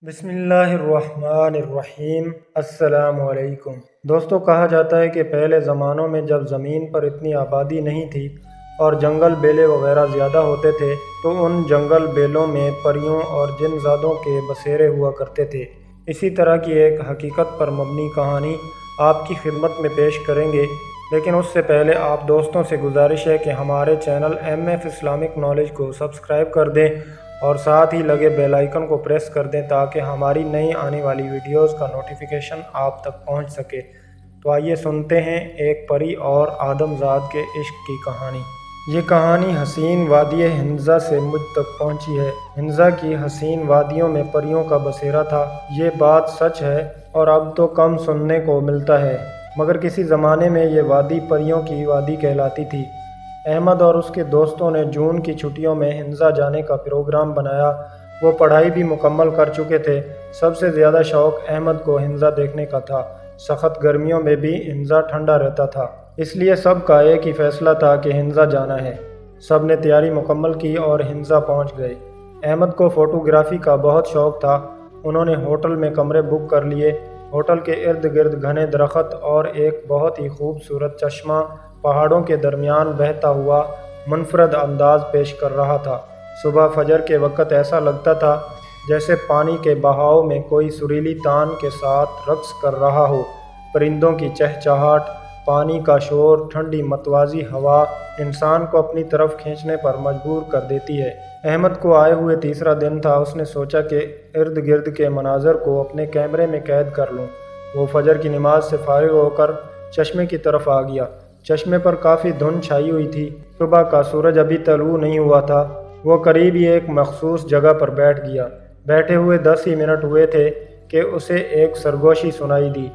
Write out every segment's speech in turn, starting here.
بسم اللہ الرحمن الرحیم۔ السلام علیکم دوستو، کہا جاتا ہے کہ پہلے زمانوں میں جب زمین پر اتنی آبادی نہیں تھی اور جنگل بیلے وغیرہ زیادہ ہوتے تھے تو ان جنگل بیلوں میں پریوں اور جن زادوں کے بسیرے ہوا کرتے تھے۔ اسی طرح کی ایک حقیقت پر مبنی کہانی آپ کی خدمت میں پیش کریں گے، لیکن اس سے پہلے آپ دوستوں سے گزارش ہے کہ ہمارے چینل MF اسلامک نالج کو سبسکرائب کر دیں اور ساتھ ہی لگے بیل آئیکن کو پریس کر دیں تاکہ ہماری نئی آنے والی ویڈیوز کا نوٹیفیکیشن آپ تک پہنچ سکے۔ تو آئیے سنتے ہیں ایک پری اور آدم زاد کے عشق کی کہانی۔ یہ کہانی حسین وادی ہنزہ سے مجھ تک پہنچی ہے۔ ہنزہ کی حسین وادیوں میں پریوں کا بسیرا تھا، یہ بات سچ ہے اور اب تو کم سننے کو ملتا ہے، مگر کسی زمانے میں یہ وادی پریوں کی وادی کہلاتی تھی۔ احمد اور اس کے دوستوں نے جون کی چھٹیوں میں ہنزہ جانے کا پروگرام بنایا۔ وہ پڑھائی بھی مکمل کر چکے تھے۔ سب سے زیادہ شوق احمد کو ہنزہ دیکھنے کا تھا۔ سخت گرمیوں میں بھی ہنزہ ٹھنڈا رہتا تھا، اس لیے سب کا ایک ہی فیصلہ تھا کہ ہنزہ جانا ہے۔ سب نے تیاری مکمل کی اور ہنزہ پہنچ گئے۔ احمد کو فوٹوگرافی کا بہت شوق تھا۔ انہوں نے ہوٹل میں کمرے بک کر لیے۔ ہوٹل کے ارد گرد گھنے درخت اور ایک بہت ہی خوبصورت چشمہ پہاڑوں کے درمیان بہتا ہوا منفرد انداز پیش کر رہا تھا۔ صبح فجر کے وقت ایسا لگتا تھا جیسے پانی کے بہاؤ میں کوئی سریلی تان کے ساتھ رقص کر رہا ہو۔ پرندوں کی چہچہاٹ، پانی کا شور، ٹھنڈی متوازی ہوا انسان کو اپنی طرف کھینچنے پر مجبور کر دیتی ہے۔ احمد کو آئے ہوئے تیسرا دن تھا۔ اس نے سوچا کہ ارد گرد کے مناظر کو اپنے کیمرے میں قید کر لوں۔ وہ فجر کی نماز سے فارغ ہو کر چشمے کی طرف آ گیا۔ چشمے پر کافی دھند چھائی ہوئی تھی۔ صبح کا سورج ابھی طلوع نہیں ہوا تھا۔ وہ قریب ہی ایک مخصوص جگہ پر بیٹھ گیا۔ بیٹھے ہوئے 10 ہی منٹ ہوئے تھے کہ اسے ایک سرگوشی سنائی دی۔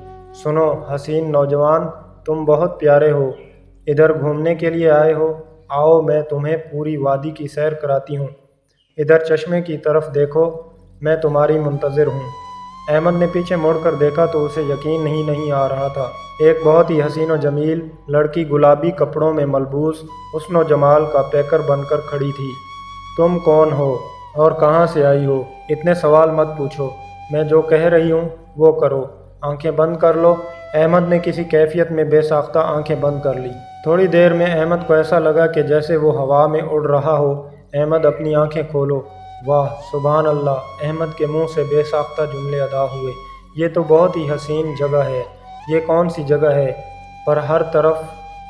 سنو حسین نوجوان، تم بہت پیارے ہو، ادھر گھومنے کے لیے آئے ہو؟ آؤ میں تمہیں پوری وادی کی سیر کراتی ہوں۔ ادھر چشمے کی طرف دیکھو، میں تمہاری منتظر ہوں۔ احمد نے پیچھے مڑ کر دیکھا تو اسے یقین نہیں آ رہا تھا۔ ایک بہت ہی حسین و جمیل لڑکی گلابی کپڑوں میں ملبوس حسن و جمال کا پیکر بن کر کھڑی تھی۔ تم کون ہو اور کہاں سے آئی ہو؟ اتنے سوال مت پوچھو، میں جو کہہ رہی ہوں وہ کرو۔ آنکھیں بند کر لو۔ احمد نے کسی کیفیت میں بے ساختہ آنکھیں بند کر لی۔ تھوڑی دیر میں احمد کو ایسا لگا کہ جیسے وہ ہوا میں اڑ رہا ہو۔ احمد اپنی آنکھیں کھولو۔ واہ سبحان اللہ! احمد کے منہ سے بے ساختہ جملے ادا ہوئے۔ یہ تو بہت ہی حسین جگہ ہے۔ یہ کون سی جگہ ہے؟ پر ہر طرف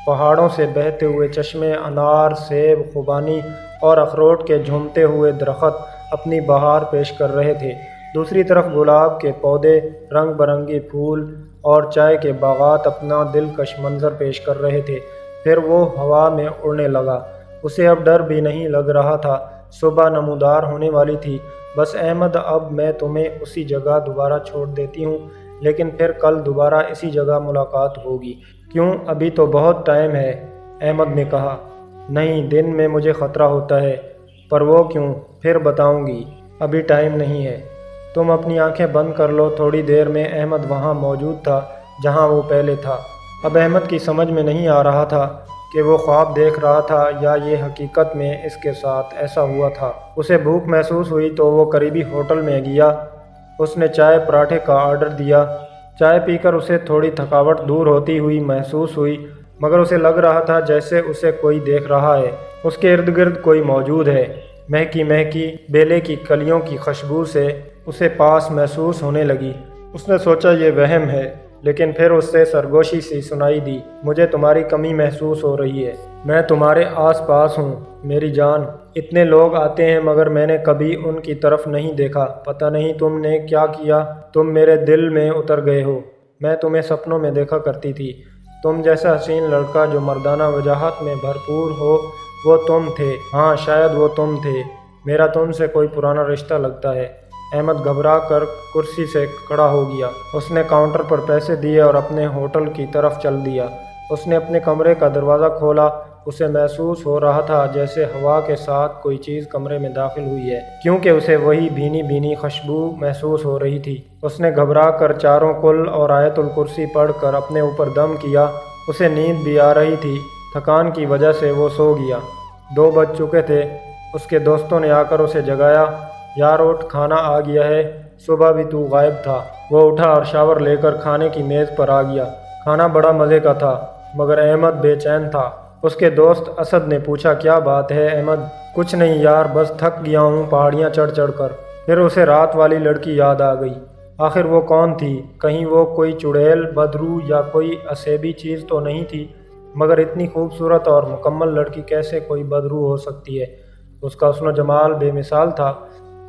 پہاڑوں سے بہتے ہوئے چشمے، انار، سیب، خوبانی اور اخروٹ کے جھومتے ہوئے درخت اپنی بہار پیش کر رہے تھے۔ دوسری طرف گلاب کے پودے، رنگ برنگی پھول اور چائے کے باغات اپنا دلکش منظر پیش کر رہے تھے۔ پھر وہ ہوا میں اڑنے لگا۔ اسے اب ڈر بھی نہیں لگ رہا تھا۔ صبح نمودار ہونے والی تھی۔ بس احمد، اب میں تمہیں اسی جگہ دوبارہ چھوڑ دیتی ہوں، لیکن پھر کل دوبارہ اسی جگہ ملاقات ہوگی۔ کیوں؟ ابھی تو بہت ٹائم ہے، احمد نے کہا۔ نہیں، دن میں مجھے خطرہ ہوتا ہے۔ پر وہ کیوں؟ پھر بتاؤں گی، ابھی ٹائم نہیں ہے۔ تم اپنی آنکھیں بند کر لو۔ تھوڑی دیر میں احمد وہاں موجود تھا جہاں وہ پہلے تھا۔ اب احمد کی سمجھ میں نہیں آ رہا تھا کہ وہ خواب دیکھ رہا تھا یا یہ حقیقت میں اس کے ساتھ ایسا ہوا تھا۔ اسے بھوک محسوس ہوئی تو وہ قریبی ہوٹل میں گیا۔ اس نے چائے پراٹھے کا آرڈر دیا۔ چائے پی کر اسے تھوڑی تھکاوٹ دور ہوتی ہوئی محسوس ہوئی، مگر اسے لگ رہا تھا جیسے اسے کوئی دیکھ رہا ہے۔ اس کے ارد گرد کوئی موجود ہے۔ مہکی مہکی بیلے کی کلیوں کی خوشبو سے اسے پاس محسوس ہونے لگی۔ اس نے سوچا یہ وہم ہے، لیکن پھر اس سے سرگوشی سی سنائی دی۔ مجھے تمہاری کمی محسوس ہو رہی ہے۔ میں تمہارے آس پاس ہوں میری جان۔ اتنے لوگ آتے ہیں مگر میں نے کبھی ان کی طرف نہیں دیکھا۔ پتہ نہیں تم نے کیا کیا، تم میرے دل میں اتر گئے ہو۔ میں تمہیں سپنوں میں دیکھا کرتی تھی۔ تم جیسا حسین لڑکا جو مردانہ وجاہت میں بھرپور ہو، وہ تم تھے۔ ہاں شاید وہ تم تھے۔ میرا تم سے کوئی پرانا رشتہ لگتا ہے۔ احمد گھبرا کر کرسی سے کھڑا ہو گیا۔ اس نے کاؤنٹر پر پیسے دیے اور اپنے ہوٹل کی طرف چل دیا۔ اس نے اپنے کمرے کا دروازہ کھولا۔ اسے محسوس ہو رہا تھا جیسے ہوا کے ساتھ کوئی چیز کمرے میں داخل ہوئی ہے، کیونکہ اسے وہی بھینی بھینی خوشبو محسوس ہو رہی تھی۔ اس نے گھبرا کر چاروں کل اور آیت الکرسی پڑھ کر اپنے اوپر دم کیا۔ اسے نیند بھی آ رہی تھی۔ تھکان کی وجہ سے وہ سو گیا۔ 2 بج چکے تھے۔ اس کے دوستوں نے آ کر اسے جگایا۔ یار اٹھ، کھانا آ گیا ہے۔ صبح بھی تو غائب تھا۔ وہ اٹھا اور شاور لے کر کھانے کی میز پر آ گیا۔ کھانا بڑا مزے کا تھا مگر احمد بے چین تھا۔ اس کے دوست اسد نے پوچھا، کیا بات ہے احمد؟ کچھ نہیں یار، بس تھک گیا ہوں پہاڑیاں چڑھ چڑھ کر۔ پھر اسے رات والی لڑکی یاد آ گئی۔ آخر وہ کون تھی؟ کہیں وہ کوئی چڑیل، بدرو یا کوئی اسیبی چیز تو نہیں تھی؟ مگر اتنی خوبصورت اور مکمل لڑکی کیسے کوئی بدرو ہو سکتی ہے؟ اس کا حسن و جمال بے مثال تھا۔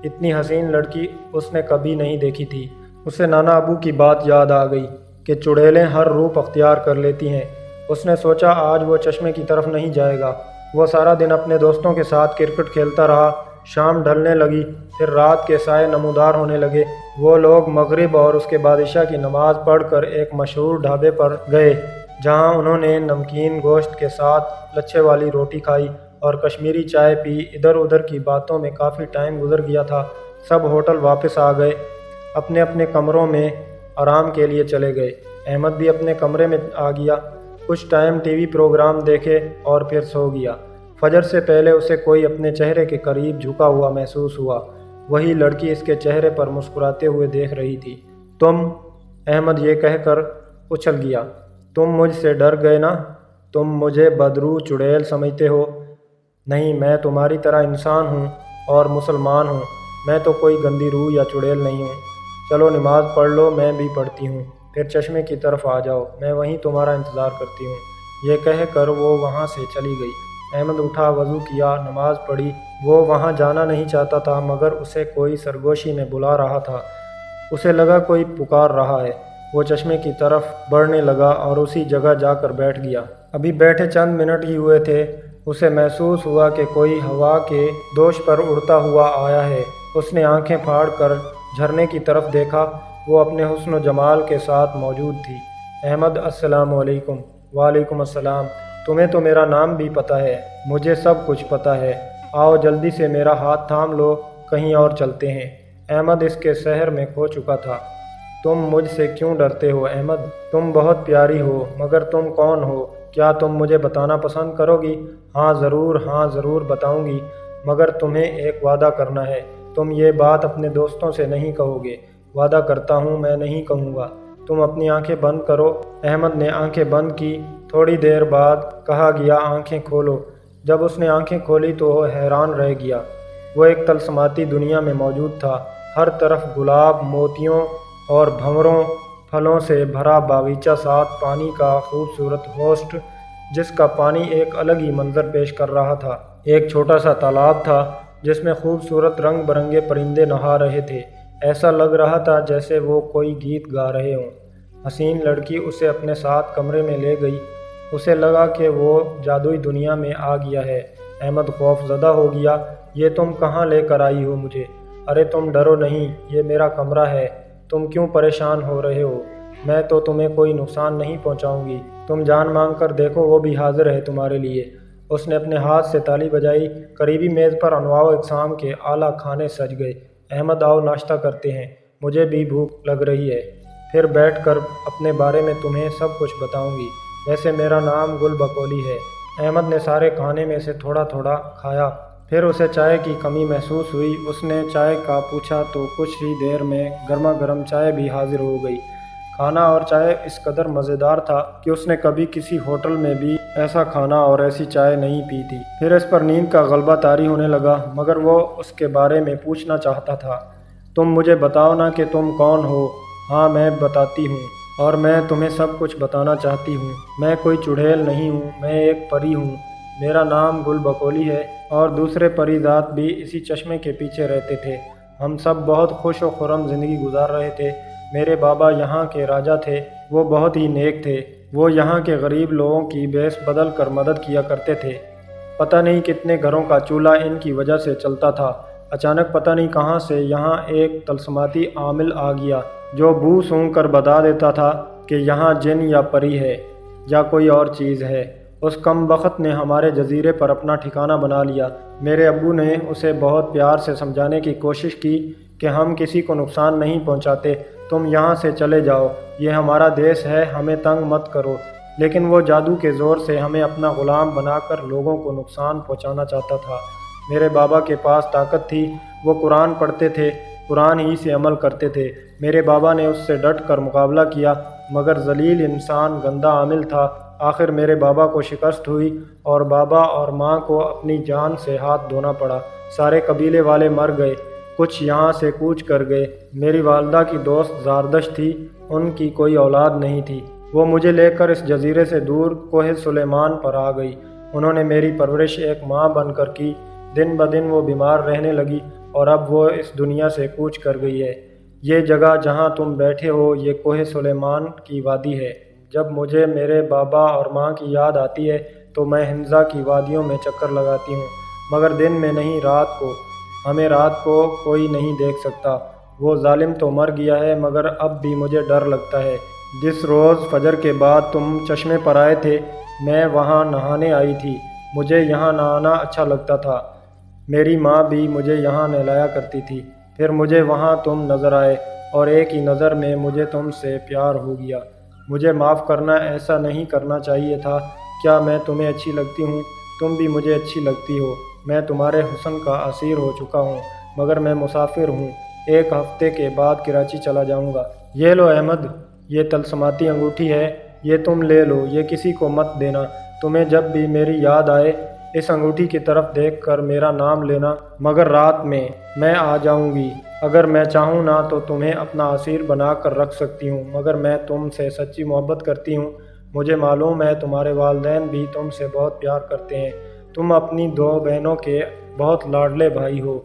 اتنی حسین لڑکی اس نے کبھی نہیں دیکھی تھی۔ اسے نانا ابو کی بات یاد آ گئی کہ چڑیلیں ہر روپ اختیار کر لیتی ہیں۔ اس نے سوچا آج وہ چشمے کی طرف نہیں جائے گا۔ وہ سارا دن اپنے دوستوں کے ساتھ کرکٹ کھیلتا رہا۔ شام ڈھلنے لگی، پھر رات کے سائے نمودار ہونے لگے۔ وہ لوگ مغرب اور اس کے بعد عشاء کی نماز پڑھ کر ایک مشہور ڈھابے پر گئے، جہاں انہوں نے نمکین گوشت کے ساتھ لچھے والی روٹی کھائی اور کشمیری چائے پی۔ ادھر ادھر کی باتوں میں کافی ٹائم گزر گیا تھا۔ سب ہوٹل واپس آ گئے، اپنے اپنے کمروں میں آرام کے لیے چلے گئے۔ احمد بھی اپنے کمرے میں آ گیا، کچھ ٹائم ٹی وی پروگرام دیکھے اور پھر سو گیا۔ فجر سے پہلے اسے کوئی اپنے چہرے کے قریب جھکا ہوا محسوس ہوا۔ وہی لڑکی اس کے چہرے پر مسکراتے ہوئے دیکھ رہی تھی۔ تم؟ احمد یہ کہہ کر اچھل گیا۔ تم مجھ سے ڈر گئے نا؟ تم مجھے بدرو چڑیل سمجھتے ہو؟ نہیں، میں تمہاری طرح انسان ہوں اور مسلمان ہوں۔ میں تو کوئی گندی روح یا چڑیل نہیں ہوں۔ چلو نماز پڑھ لو، میں بھی پڑھتی ہوں، پھر چشمے کی طرف آ جاؤ، میں وہیں تمہارا انتظار کرتی ہوں۔ یہ کہہ کر وہ وہاں سے چلی گئی۔ احمد اٹھا، وضو کیا، نماز پڑھی۔ وہ وہاں جانا نہیں چاہتا تھا مگر اسے کوئی سرگوشی میں بلا رہا تھا۔ اسے لگا کوئی پکار رہا ہے۔ وہ چشمے کی طرف بڑھنے لگا اور اسی جگہ جا کر بیٹھ گیا۔ ابھی بیٹھے چند منٹ ہی ہوئے تھے، اسے محسوس ہوا کہ کوئی ہوا کے دوش پر اڑتا ہوا آیا ہے۔ اس نے آنکھیں پھاڑ کر جھرنے کی طرف دیکھا۔ وہ اپنے حسن و جمال کے ساتھ موجود تھی۔ احمد، السلام علیکم۔ وعلیکم السلام۔ تمہیں تو میرا نام بھی پتہ ہے۔ مجھے سب کچھ پتہ ہے۔ آؤ جلدی سے میرا ہاتھ تھام لو، کہیں اور چلتے ہیں۔ احمد اس کے سحر میں کھو چکا تھا۔ تم مجھ سے کیوں ڈرتے ہو احمد؟ تم بہت پیاری ہو، مگر تم کون ہو؟ کیا تم مجھے بتانا پسند کرو گی؟ ہاں ضرور بتاؤں گی، مگر تمہیں ایک وعدہ کرنا ہے۔ تم یہ بات اپنے دوستوں سے نہیں کہو گے۔ وعدہ کرتا ہوں میں نہیں کہوں گا۔ تم اپنی آنکھیں بند کرو۔ احمد نے آنکھیں بند کی۔ تھوڑی دیر بعد کہا گیا، آنکھیں کھولو۔ جب اس نے آنکھیں کھولی تو وہ حیران رہ گیا۔ وہ ایک طلسماتی دنیا میں موجود تھا۔ ہر طرف گلاب، موتیوں اور بھنوروں پھلوں سے بھرا باغیچہ، ساتھ پانی کا خوبصورت ہوسٹ جس کا پانی ایک الگ ہی منظر پیش کر رہا تھا۔ ایک چھوٹا سا تالاب تھا جس میں خوبصورت رنگ برنگے پرندے نہا رہے تھے۔ ایسا لگ رہا تھا جیسے وہ کوئی گیت گا رہے ہوں۔ حسین لڑکی اسے اپنے ساتھ کمرے میں لے گئی۔ اسے لگا کہ وہ جادوئی دنیا میں آ گیا ہے۔ احمد خوف زدہ ہو گیا۔ یہ تم کہاں لے کر آئی ہو مجھے؟ ارے تم ڈرو نہیں، یہ میرا کمرہ ہے۔ تم کیوں پریشان ہو رہے ہو؟ میں تو تمہیں کوئی نقصان نہیں پہنچاؤں گی۔ تم جان مانگ کر دیکھو، وہ بھی حاضر ہے تمہارے لیے۔ اس نے اپنے ہاتھ سے تالی بجائی۔ قریبی میز پر انواع و اقسام کے اعلیٰ کھانے سج گئے۔ احمد، آؤ ناشتہ کرتے ہیں، مجھے بھی بھوک لگ رہی ہے۔ پھر بیٹھ کر اپنے بارے میں تمہیں سب کچھ بتاؤں گی۔ ویسے میرا نام گل بکولی ہے۔ احمد نے سارے کھانے میں سے تھوڑا تھوڑا کھایا۔ پھر اسے چائے کی کمی محسوس ہوئی۔ اس نے چائے کا پوچھا تو کچھ ہی دیر میں گرما گرم چائے بھی حاضر ہو گئی۔ کھانا اور چائے اس قدر مزیدار تھا کہ اس نے کبھی کسی ہوٹل میں بھی ایسا کھانا اور ایسی چائے نہیں پی تھی۔ پھر اس پر نیند کا غلبہ طاری ہونے لگا، مگر وہ اس کے بارے میں پوچھنا چاہتا تھا۔ تم مجھے بتاؤ نا کہ تم کون ہو؟ ہاں میں بتاتی ہوں، اور میں تمہیں سب کچھ بتانا چاہتی ہوں۔ میں کوئی چڑیل نہیں ہوں، میں ایک پری ہوں۔ میرا نام گل بکولی ہے، اور دوسرے پری ذات بھی اسی چشمے کے پیچھے رہتے تھے۔ ہم سب بہت خوش و خرم زندگی گزار رہے تھے۔ میرے بابا یہاں کے راجا تھے، وہ بہت ہی نیک تھے۔ وہ یہاں کے غریب لوگوں کی بیس بدل کر مدد کیا کرتے تھے۔ پتہ نہیں کتنے گھروں کا چولہا ان کی وجہ سے چلتا تھا۔ اچانک پتہ نہیں کہاں سے یہاں ایک طلسماتی عامل آ گیا جو بو سونگھ کر بتا دیتا تھا کہ یہاں جن یا پری ہے یا کوئی اور چیز ہے۔ اس کم بخت نے ہمارے جزیرے پر اپنا ٹھکانہ بنا لیا۔ میرے ابو نے اسے بہت پیار سے سمجھانے کی کوشش کی کہ ہم کسی کو نقصان نہیں پہنچاتے، تم یہاں سے چلے جاؤ، یہ ہمارا دیس ہے، ہمیں تنگ مت کرو۔ لیکن وہ جادو کے زور سے ہمیں اپنا غلام بنا کر لوگوں کو نقصان پہنچانا چاہتا تھا۔ میرے بابا کے پاس طاقت تھی، وہ قرآن پڑھتے تھے، قرآن ہی سے عمل کرتے تھے۔ میرے بابا نے اس سے ڈٹ کر مقابلہ کیا، مگر ذلیل انسان گندا عامل تھا۔ آخر میرے بابا کو شکست ہوئی اور بابا اور ماں کو اپنی جان سے ہاتھ دھونا پڑا۔ سارے قبیلے والے مر گئے، کچھ یہاں سے کوچ کر گئے۔ میری والدہ کی دوست زاردش تھی، ان کی کوئی اولاد نہیں تھی۔ وہ مجھے لے کر اس جزیرے سے دور کوہ سلیمان پر آ گئی۔ انہوں نے میری پرورش ایک ماں بن کر کی۔ دن بدن وہ بیمار رہنے لگی اور اب وہ اس دنیا سے کوچ کر گئی ہے۔ یہ جگہ جہاں تم بیٹھے ہو یہ کوہ سلیمان کی وادی ہے۔ جب مجھے میرے بابا اور ماں کی یاد آتی ہے تو میں حنزہ کی وادیوں میں چکر لگاتی ہوں، مگر دن میں نہیں، رات کو۔ ہمیں رات کو کوئی نہیں دیکھ سکتا۔ وہ ظالم تو مر گیا ہے مگر اب بھی مجھے ڈر لگتا ہے۔ جس روز فجر کے بعد تم چشمے پر آئے تھے میں وہاں نہانے آئی تھی۔ مجھے یہاں نہانا اچھا لگتا تھا، میری ماں بھی مجھے یہاں نہلایا کرتی تھی۔ پھر مجھے وہاں تم نظر آئے اور ایک ہی نظر میں مجھے تم سے پیار ہو گیا۔ مجھے معاف کرنا، ایسا نہیں کرنا چاہیے تھا۔ کیا میں تمہیں اچھی لگتی ہوں؟ تم بھی مجھے اچھی لگتی ہو۔ میں تمہارے حسن کا اسیر ہو چکا ہوں، مگر میں مسافر ہوں، ایک ہفتے کے بعد کراچی چلا جاؤں گا۔ یہ لو احمد، یہ طلسماتی انگوٹھی ہے، یہ تم لے لو، یہ کسی کو مت دینا۔ تمہیں جب بھی میری یاد آئے اس انگوٹھی کی طرف دیکھ کر میرا نام لینا، مگر رات میں آ جاؤں گی۔ اگر میں چاہوں نہ تو تمہیں اپنا اسیر بنا کر رکھ سکتی ہوں، مگر میں تم سے سچی محبت کرتی ہوں۔ مجھے معلوم ہے تمہارے والدین بھی تم سے بہت پیار کرتے ہیں۔ تم اپنی 2 بہنوں کے بہت لاڈلے بھائی ہو۔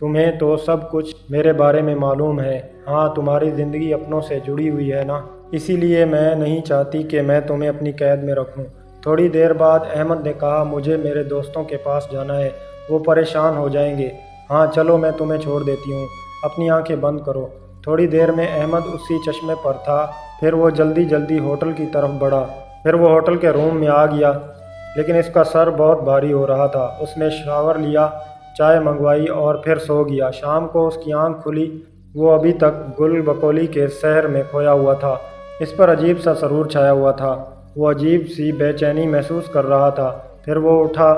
تمہیں تو سب کچھ میرے بارے میں معلوم ہے۔ ہاں، تمہاری زندگی اپنوں سے جڑی ہوئی ہے نا، اسی لیے میں نہیں چاہتی کہ میں تمہیں اپنی قید میں رکھوں۔ تھوڑی دیر بعد احمد نے کہا، مجھے میرے دوستوں کے پاس جانا ہے، وہ پریشان ہو جائیں گے۔ ہاں چلو، میں تمہیں چھوڑ دیتی ہوں، اپنی آنکھیں بند کرو۔ تھوڑی دیر میں احمد اسی چشمے پر تھا، پھر وہ جلدی ہوٹل کی طرف بڑھا۔ پھر وہ ہوٹل کے روم میں آ گیا، لیکن اس کا سر بہت بھاری ہو رہا تھا۔ اس نے شاور لیا، چائے منگوائی اور پھر سو گیا۔ شام کو اس کی آنکھ کھلی، وہ ابھی تک گل بکولی کے سحر میں کھویا ہوا تھا۔ اس پر عجیب سا سرور چھایا ہوا تھا، وہ عجیب سی بے چینی محسوس کر رہا تھا۔ پھر وہ اٹھا،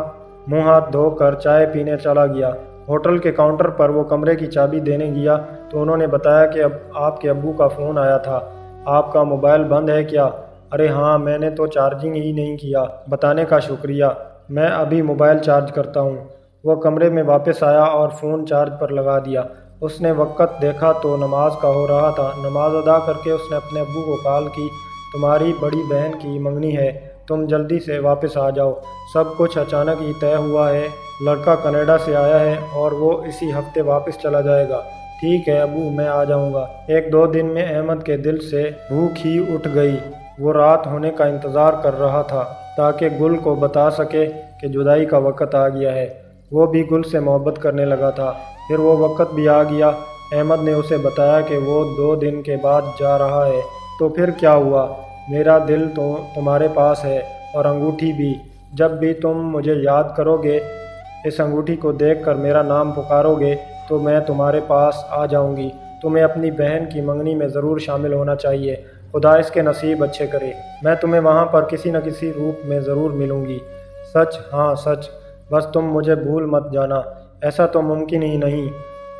منہ ہاتھ دھو کر چائے پینے چلا گیا۔ ہوٹل کے کاؤنٹر پر وہ کمرے کی چابی دینے گیا تو انہوں نے بتایا کہ اب آپ کے ابو کا فون آیا تھا۔ آپ کا موبائل بند ہے کیا؟ ارے ہاں، میں نے تو چارجنگ ہی نہیں کیا۔ بتانے کا شکریہ، میں ابھی موبائل چارج کرتا ہوں۔ وہ کمرے میں واپس آیا اور فون چارج پر لگا دیا۔ اس نے وقت دیکھا تو نماز کا ہو رہا تھا۔ نماز ادا کر کے اس نے اپنے ابو کو کال کی، تمہاری بڑی بہن کی منگنی ہے، تم جلدی سے واپس آ جاؤ۔ سب کچھ اچانک ہی طے ہوا ہے، لڑکا کینیڈا سے آیا ہے اور وہ اسی ہفتے واپس چلا جائے گا۔ ٹھیک ہے ابو، میں آ جاؤں گا۔ 1-2 دن میں احمد کے دل سے بھوک ہی اٹھ گئی۔ وہ رات ہونے کا انتظار کر رہا تھا تاکہ گل کو بتا سکے کہ جدائی کا وقت آ گیا ہے۔ وہ بھی گل سے محبت کرنے لگا تھا۔ پھر وہ وقت بھی آ گیا۔ احمد نے اسے بتایا کہ وہ 2 دن کے بعد جا رہا ہے۔ تو پھر کیا ہوا؟ میرا دل تو تمہارے پاس ہے اور انگوٹھی بھی۔ جب بھی تم مجھے یاد کرو گے، اس انگوٹھی کو دیکھ کر میرا نام پکارو گے تو میں تمہارے پاس آ جاؤں گی۔ تمہیں اپنی بہن کی منگنی میں ضرور شامل ہونا چاہیے۔ خدا اس کے نصیب اچھے کرے۔ میں تمہیں وہاں پر کسی نہ کسی روپ میں ضرور ملوں گی۔ سچ؟ ہاں سچ، بس تم مجھے بھول مت جانا۔ ایسا تو ممکن ہی نہیں۔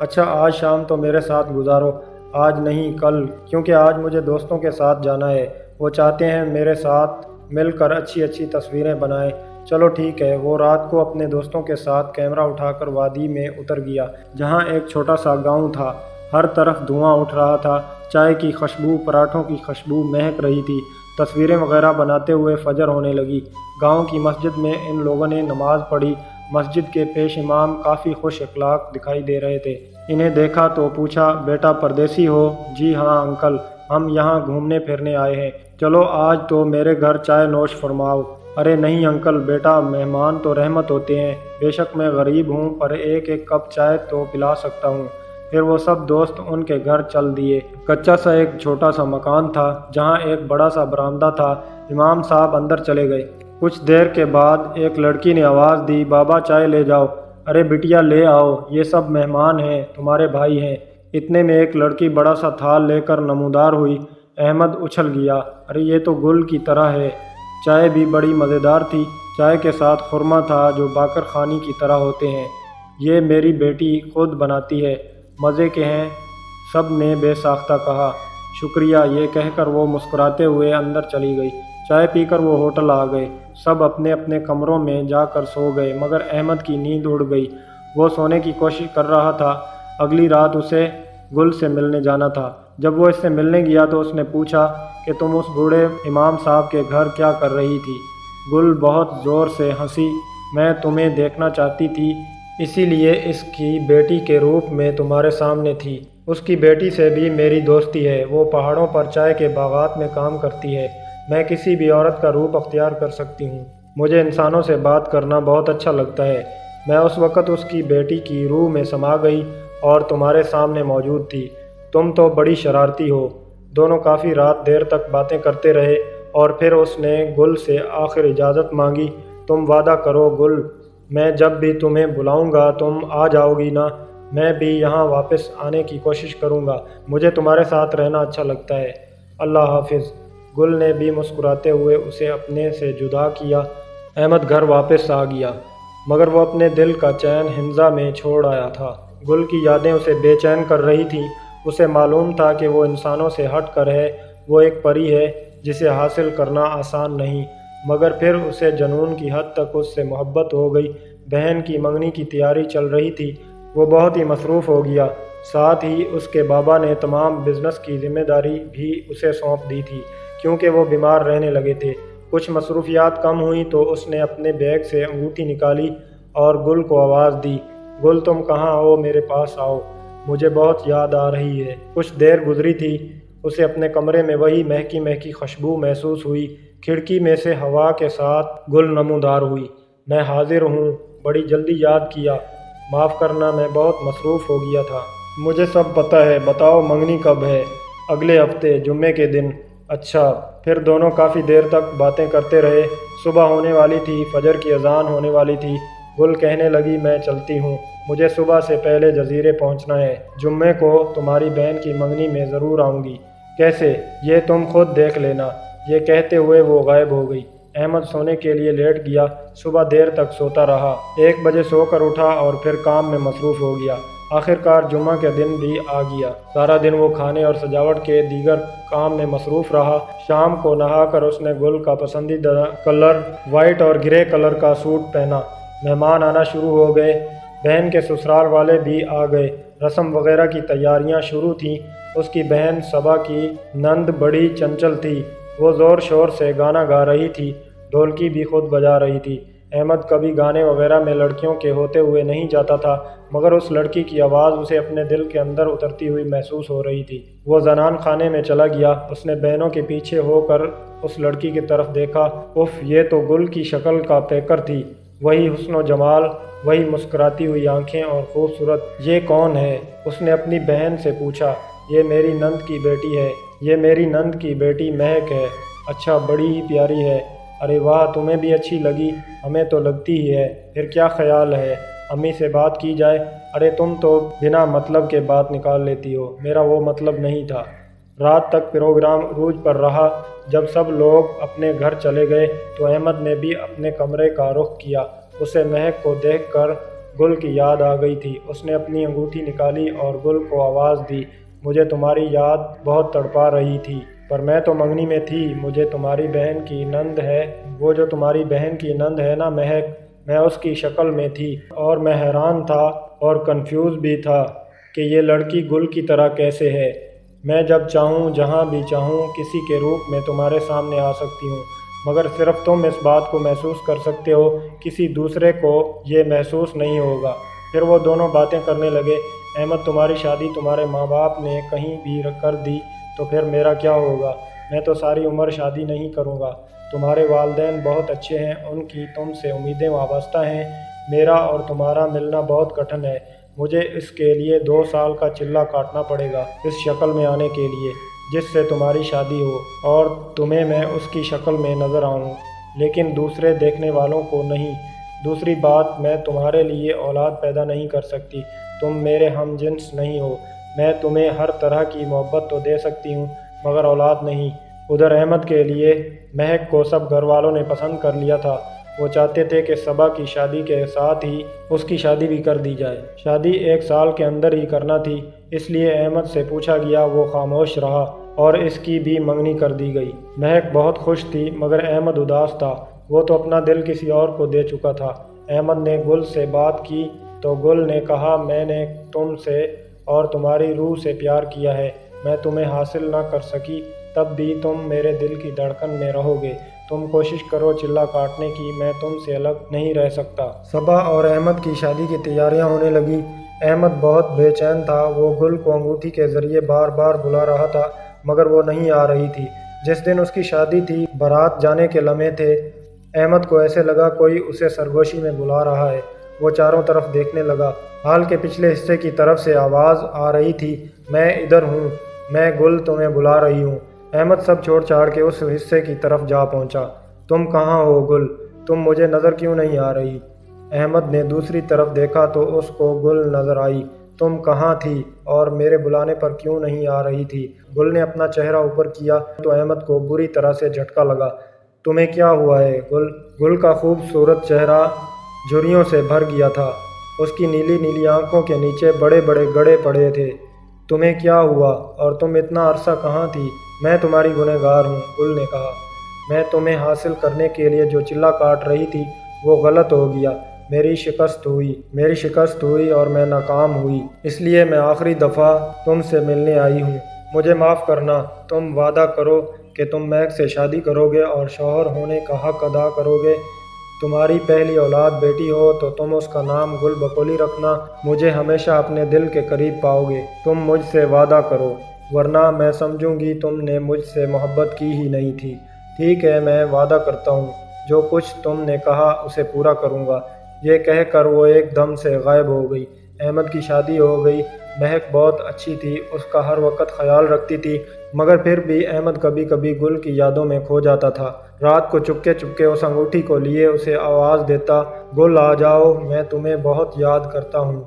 اچھا، آج شام تو میرے ساتھ گزارو۔ آج نہیں، کل، کیونکہ آج مجھے دوستوں کے ساتھ جانا ہے۔ وہ چاہتے ہیں میرے ساتھ مل کر اچھی تصویریں بنائیں۔ چلو ٹھیک ہے۔ وہ رات کو اپنے دوستوں کے ساتھ کیمرہ اٹھا کر وادی میں اتر گیا، جہاں ایک چھوٹا سا گاؤں تھا۔ ہر طرف دھواں اٹھ رہا تھا، چائے کی خوشبو، پراٹھوں کی خوشبو مہک رہی تھی۔ تصویریں وغیرہ بناتے ہوئے فجر ہونے لگی۔ گاؤں کی مسجد میں ان لوگوں نے نماز پڑھی۔ مسجد کے پیش امام کافی خوش اخلاق دکھائی دے رہے تھے۔ انہیں دیکھا تو پوچھا، بیٹا پردیسی ہو؟ جی ہاں انکل، ہم یہاں گھومنے پھرنے آئے ہیں۔ چلو آج تو میرے گھر چائے نوش فرماؤ۔ ارے نہیں انکل، بیٹا مہمان تو رحمت ہوتے ہیں۔ بے شک میں غریب ہوں، پر ایک کپ چائے تو پلا سکتا ہوں۔ پھر وہ سب دوست ان کے گھر چل دیے۔ کچا سا ایک چھوٹا سا مکان تھا، جہاں ایک بڑا سا برآمدہ تھا۔ امام صاحب اندر چلے گئے۔ کچھ دیر کے بعد ایک لڑکی نے آواز دی، بابا چائے لے جاؤ۔ ارے بٹیا لے آؤ، یہ سب مہمان ہیں، تمہارے بھائی ہیں۔ اتنے میں ایک لڑکی بڑا سا تھال لے کر نمودار ہوئی۔ احمد اچھل گیا، ارے یہ تو گل کی طرح ہے۔ چائے بھی بڑی مزیدار تھی۔ چائے کے ساتھ خورمہ تھا جو باقر خانی کی طرح ہوتے ہیں۔ یہ میری بیٹی خود بناتی ہے، مزے کے ہیں۔ سب نے بے ساختہ کہا۔ شکریہ، یہ کہہ کر وہ مسکراتے ہوئے اندر چلی گئی۔ چائے پی کر وہ ہوٹل آ گئے۔ سب اپنے اپنے کمروں میں جا کر سو گئے، مگر احمد کی نیند اڑ گئی۔ وہ سونے کی کوشش کر رہا تھا۔ اگلی رات اسے گل سے ملنے جانا تھا۔ جب وہ اس سے ملنے گیا تو اس نے پوچھا کہ تم اس بوڑھے امام صاحب کے گھر کیا کر رہی تھی؟ گل بہت زور سے ہنسی۔ میں تمہیں دیکھنا چاہتی تھی، اسی لیے اس کی بیٹی کے روپ میں تمہارے سامنے تھی۔ اس کی بیٹی سے بھی میری دوستی ہے، وہ پہاڑوں پر چائے کے باغات میں کام کرتی ہے۔ میں کسی بھی عورت کا روپ اختیار کر سکتی ہوں۔ مجھے انسانوں سے بات کرنا بہت اچھا لگتا ہے۔ میں اس وقت اس کی بیٹی کی روح میں سما گئی اور تمہارے سامنے موجود تھی۔ تم تو بڑی شرارتی ہو۔ دونوں کافی رات دیر تک باتیں کرتے رہے اور پھر اس نے گل سے آخر اجازت مانگی۔ تم وعدہ کرو گل، میں جب بھی تمہیں بلاؤں گا تم آ جاؤ گی نا؟ میں بھی یہاں واپس آنے کی کوشش کروں گا، مجھے تمہارے ساتھ رہنا اچھا لگتا ہے۔ اللہ حافظ۔ گل نے بھی مسکراتے ہوئے اسے اپنے سے جدا کیا۔ احمد گھر واپس آ گیا، مگر وہ اپنے دل کا چین حنزہ میں چھوڑ آیا تھا۔ گل کی یادیں اسے بے چین کر رہی تھیں۔ اسے معلوم تھا کہ وہ انسانوں سے ہٹ کر ہے، وہ ایک پری ہے جسے حاصل کرنا آسان نہیں، مگر پھر اسے جنون کی حد تک اس سے محبت ہو گئی۔ بہن کی منگنی کی تیاری چل رہی تھی، وہ بہت ہی مصروف ہو گیا۔ ساتھ ہی اس کے بابا نے تمام بزنس کی ذمہ داری بھی اسے سونپ دی تھی، کیونکہ وہ بیمار رہنے لگے تھے۔ کچھ مصروفیات کم ہوئیں تو اس نے اپنے بیگ سے انگوٹھی نکالی اور گل کو آواز دی، گل تم کہاں ہو؟ میرے پاس آؤ، مجھے بہت یاد آ رہی ہے۔ کچھ دیر گزری تھی، اسے اپنے کمرے میں وہی مہکی مہکی خوشبو محسوس ہوئی۔ کھڑکی میں سے ہوا کے ساتھ گل نمودار ہوئی۔ میں حاضر ہوں، بڑی جلدی یاد کیا، معاف کرنا، میں بہت مصروف ہو گیا تھا۔ مجھے سب پتہ ہے، بتاؤ منگنی کب ہے؟ اگلے ہفتے، جمعے کے دن۔ اچھا۔ پھر دونوں کافی دیر تک باتیں کرتے رہے۔ صبح ہونے والی تھی، فجر کی اذان ہونے والی تھی۔ گل کہنے لگی، میں چلتی ہوں، مجھے صبح سے پہلے جزیرے پہنچنا ہے۔ جمعے کو تمہاری بہن کی منگنی میں ضرور آؤں گی۔ کیسے؟ یہ تم خود دیکھ لینا۔ یہ کہتے ہوئے وہ غائب ہو گئی۔ احمد سونے کے لیے لیٹ گیا۔ صبح دیر تک سوتا رہا۔ 1 بجے سو کر اٹھا اور پھر کام میں مصروف ہو گیا۔ آخرکار جمعہ کا دن بھی آ گیا۔ سارا دن وہ کھانے اور سجاوٹ کے دیگر کام میں مصروف رہا۔ شام کو نہا کر اس نے گل کا پسندیدہ کلر وائٹ اور گرے کلر کا سوٹ پہنا۔ مہمان آنا شروع ہو گئے۔ بہن کے سسرال والے بھی آ گئے۔ رسم وغیرہ کی تیاریاں شروع تھیں۔ اس کی بہن صبا کی نند بڑی چنچل تھی، وہ زور شور سے گانا گا رہی تھی، ڈھولکی بھی خود بجا رہی تھی۔ احمد کبھی گانے وغیرہ میں لڑکیوں کے ہوتے ہوئے نہیں جاتا تھا، مگر اس لڑکی کی آواز اسے اپنے دل کے اندر اترتی ہوئی محسوس ہو رہی تھی۔ وہ زنان خانے میں چلا گیا۔ اس نے بہنوں کے پیچھے ہو کر اس لڑکی کی طرف دیکھا۔ اف، یہ تو گل کی شکل کا پیکر تھی، وہی حسن و جمال، وہی مسکراتی ہوئی آنکھیں اور خوبصورت۔ یہ کون ہے؟ اس نے اپنی بہن سے پوچھا۔ یہ میری نند کی بیٹی ہے، یہ میری نند کی بیٹی مہک ہے۔ اچھا، بڑی ہی پیاری ہے۔ ارے واہ، تمہیں بھی اچھی لگی؟ ہمیں تو لگتی ہی ہے۔ پھر کیا خیال ہے امی سے بات کی جائے؟ ارے تم تو بنا مطلب کے بات نکال لیتی ہو، میرا وہ مطلب نہیں تھا۔ رات تک پروگرام عروج پر رہا۔ جب سب لوگ اپنے گھر چلے گئے تو احمد نے بھی اپنے کمرے کا رخ کیا۔ اسے مہک کو دیکھ کر گل کی یاد آ گئی تھی۔ اس نے اپنی انگوٹھی نکالی اور گل کو آواز دی، مجھے تمہاری یاد بہت تڑپا رہی تھی، پر میں تو منگنی میں تھی۔ مجھے تمہاری بہن کی نند ہے، وہ جو تمہاری بہن کی نند ہے نا مہک، میں اس کی شکل میں تھی اور میں حیران تھا اور کنفیوز بھی تھا کہ یہ لڑکی گل کی طرح کیسے ہے۔ میں جب چاہوں، جہاں بھی چاہوں، کسی کے روپ میں تمہارے سامنے آ سکتی ہوں، مگر صرف تم اس بات کو محسوس کر سکتے ہو، کسی دوسرے کو یہ محسوس نہیں ہوگا۔ پھر وہ دونوں باتیں کرنے لگے۔ احمد، تمہاری شادی تمہارے ماں باپ نے کہیں بھی کر دی تو پھر میرا کیا ہوگا؟ میں تو ساری عمر شادی نہیں کروں گا۔ تمہارے والدین بہت اچھے ہیں، ان کی تم سے امیدیں وابستہ ہیں۔ میرا اور تمہارا ملنا بہت کٹھن ہے۔ مجھے اس کے لیے 2 سال کا چلہ کاٹنا پڑے گا اس شکل میں آنے کے لیے جس سے تمہاری شادی ہو، اور تمہیں میں اس کی شکل میں نظر آؤں، لیکن دوسرے دیکھنے والوں کو نہیں۔ دوسری بات، میں تمہارے لیے اولاد پیدا نہیں کر سکتی، تم میرے ہم جنس نہیں ہو۔ میں تمہیں ہر طرح کی محبت تو دے سکتی ہوں، مگر اولاد نہیں۔ ادھر احمد کے لیے مہک کو سب گھر والوں نے پسند کر لیا تھا۔ وہ چاہتے تھے کہ صبا کی شادی کے ساتھ ہی اس کی شادی بھی کر دی جائے۔ شادی 1 سال کے اندر ہی کرنا تھی، اس لیے احمد سے پوچھا گیا، وہ خاموش رہا اور اس کی بھی منگنی کر دی گئی۔ مہک بہت خوش تھی مگر احمد اداس تھا، وہ تو اپنا دل کسی اور کو دے چکا تھا۔ احمد نے گل سے بات کی تو گل نے کہا، میں نے تم سے اور تمہاری روح سے پیار کیا ہے، میں تمہیں حاصل نہ کر سکی تب بھی تم میرے دل کی دھڑکن میں رہو گے، تم کوشش کرو چلہ کاٹنے کی، میں تم سے الگ نہیں رہ سکتا۔ صبا اور احمد کی شادی کی تیاریاں ہونے لگی۔ احمد بہت بے چین تھا، وہ گل کو انگوٹھی کے ذریعے بار بار بلا رہا تھا مگر وہ نہیں آ رہی تھی۔ جس دن اس کی شادی تھی، بارات جانے کے لمحے تھے، احمد کو ایسے لگا کوئی اسے سرگوشی میں بلا رہا ہے۔ وہ چاروں طرف دیکھنے لگا، ہال کے پچھلے حصے کی طرف سے آواز آ رہی تھی، میں ادھر ہوں، میں گل تمہیں بلا رہی ہوں۔ احمد سب چھوڑ چھاڑ کے اس حصے کی طرف جا پہنچا۔ تم کہاں ہو گل؟ تم مجھے نظر کیوں نہیں آ رہی؟ احمد نے دوسری طرف دیکھا تو اس کو گل نظر آئی۔ تم کہاں تھی اور میرے بلانے پر کیوں نہیں آ رہی تھی؟ گل نے اپنا چہرہ اوپر کیا تو احمد کو بری طرح سے جھٹکا لگا۔ تمہیں کیا ہوا ہے گل؟ گل کا خوبصورت چہرہ جھریوں سے بھر گیا تھا، اس کی نیلی نیلی آنکھوں کے نیچے بڑے بڑے گڑھے پڑے تھے۔ تمہیں کیا ہوا اور تم اتنا عرصہ کہاں تھی؟ میں تمہاری گنہگار ہوں، گل نے کہا۔ میں تمہیں حاصل کرنے کے لیے جو چلہ کاٹ رہی تھی وہ غلط ہو گیا، میری شکست ہوئی اور میں ناکام ہوئی، اس لیے میں آخری دفعہ تم سے ملنے آئی ہوں۔ مجھے معاف کرنا، تم وعدہ کرو کہ تم مہک سے شادی کرو گے اور شوہر ہونے کا حق ادا کرو گے۔ تمہاری پہلی اولاد بیٹی ہو تو تم اس کا نام گل بکولی رکھنا، مجھے ہمیشہ اپنے دل کے قریب پاؤ گے۔ تم مجھ سے وعدہ کرو، ورنہ میں سمجھوں گی تم نے مجھ سے محبت کی ہی نہیں تھی۔ ٹھیک ہے، میں وعدہ کرتا ہوں، جو کچھ تم نے کہا اسے پورا کروں گا۔ یہ کہہ کر وہ ایک دم سے غائب ہو گئی۔ احمد کی شادی ہو گئی۔ مہک بہت اچھی تھی، اس کا ہر وقت خیال رکھتی تھی، مگر پھر بھی احمد کبھی کبھی گل کی یادوں میں کھو جاتا تھا۔ رات کو چپکے چپکے اس انگوٹھی کو لیے اسے آواز دیتا، گل آ جاؤ، میں تمہیں بہت یاد کرتا ہوں،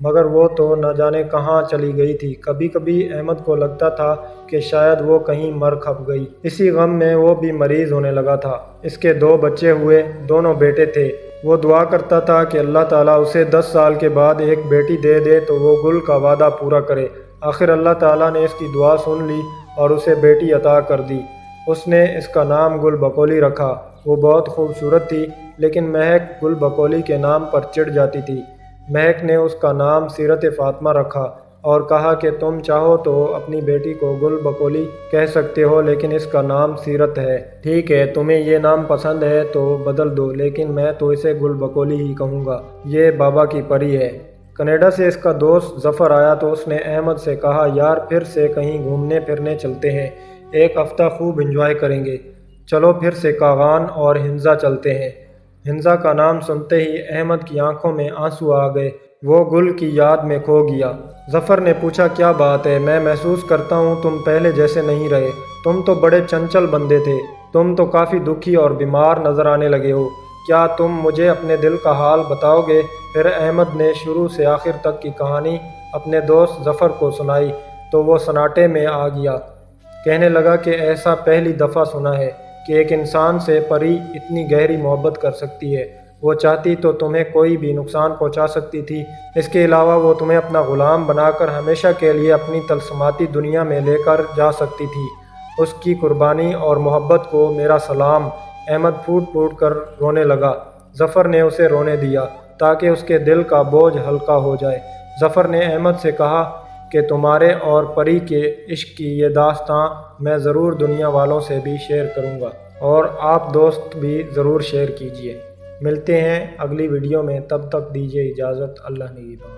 مگر وہ تو نہ جانے کہاں چلی گئی تھی۔ کبھی کبھی احمد کو لگتا تھا کہ شاید وہ کہیں مر کھپ گئی۔ اسی غم میں وہ بھی مریض ہونے لگا تھا۔ اس کے 2 بچے ہوئے، دونوں بیٹے تھے۔ وہ دعا کرتا تھا کہ اللہ تعالیٰ اسے 10 سال کے بعد ایک بیٹی دے دے تو وہ گل کا وعدہ پورا کرے۔ آخر اللہ تعالیٰ نے اس کی دعا سن لی اور اسے بیٹی عطا کر دی۔ اس نے اس کا نام گل بکولی رکھا۔ وہ بہت خوبصورت تھی، لیکن مہک گل بکولی کے نام پر چڑ جاتی تھی۔ مہک نے اس کا نام سیرت فاطمہ رکھا اور کہا کہ تم چاہو تو اپنی بیٹی کو گل بکولی کہہ سکتے ہو، لیکن اس کا نام سیرت ہے۔ ٹھیک ہے، تمہیں یہ نام پسند ہے تو بدل دو، لیکن میں تو اسے گل بکولی ہی کہوں گا، یہ بابا کی پری ہے۔ کینیڈا سے اس کا دوست ظفر آیا تو اس نے احمد سے کہا، یار پھر سے کہیں گھومنے پھرنے چلتے ہیں، 1 ہفتہ خوب انجوائے کریں گے، چلو پھر سے کاغان اور ہنزا چلتے ہیں۔ ہنزا کا نام سنتے ہی احمد کی آنکھوں میں آنسو آ گئے، وہ گل کی یاد میں کھو گیا۔ ظفر نے پوچھا، کیا بات ہے؟ میں محسوس کرتا ہوں تم پہلے جیسے نہیں رہے، تم تو بڑے چنچل بندے تھے، تم تو کافی دکھی اور بیمار نظر آنے لگے ہو، کیا تم مجھے اپنے دل کا حال بتاؤ گے؟ پھر احمد نے شروع سے آخر تک کی کہانی اپنے دوست ظفر کو سنائی تو وہ سناٹے میں آ گیا۔ کہنے لگا کہ ایسا پہلی دفعہ سنا ہے کہ ایک انسان سے پری اتنی گہری محبت کر سکتی ہے، وہ چاہتی تو تمہیں کوئی بھی نقصان پہنچا سکتی تھی، اس کے علاوہ وہ تمہیں اپنا غلام بنا کر ہمیشہ کے لیے اپنی طلسماتی دنیا میں لے کر جا سکتی تھی۔ اس کی قربانی اور محبت کو میرا سلام۔ احمد پھوٹ پھوٹ کر رونے لگا۔ ظفر نے اسے رونے دیا تاکہ اس کے دل کا بوجھ ہلکا ہو جائے۔ ظفر نے احمد سے کہا کہ تمہارے اور پری کے عشق کی یہ داستاں میں ضرور دنیا والوں سے بھی شیئر کروں گا، اور آپ دوست بھی ضرور شیئر کیجیے۔ ملتے ہیں اگلی ویڈیو میں، تب تک دیجیے اجازت، اللہ نگہبان۔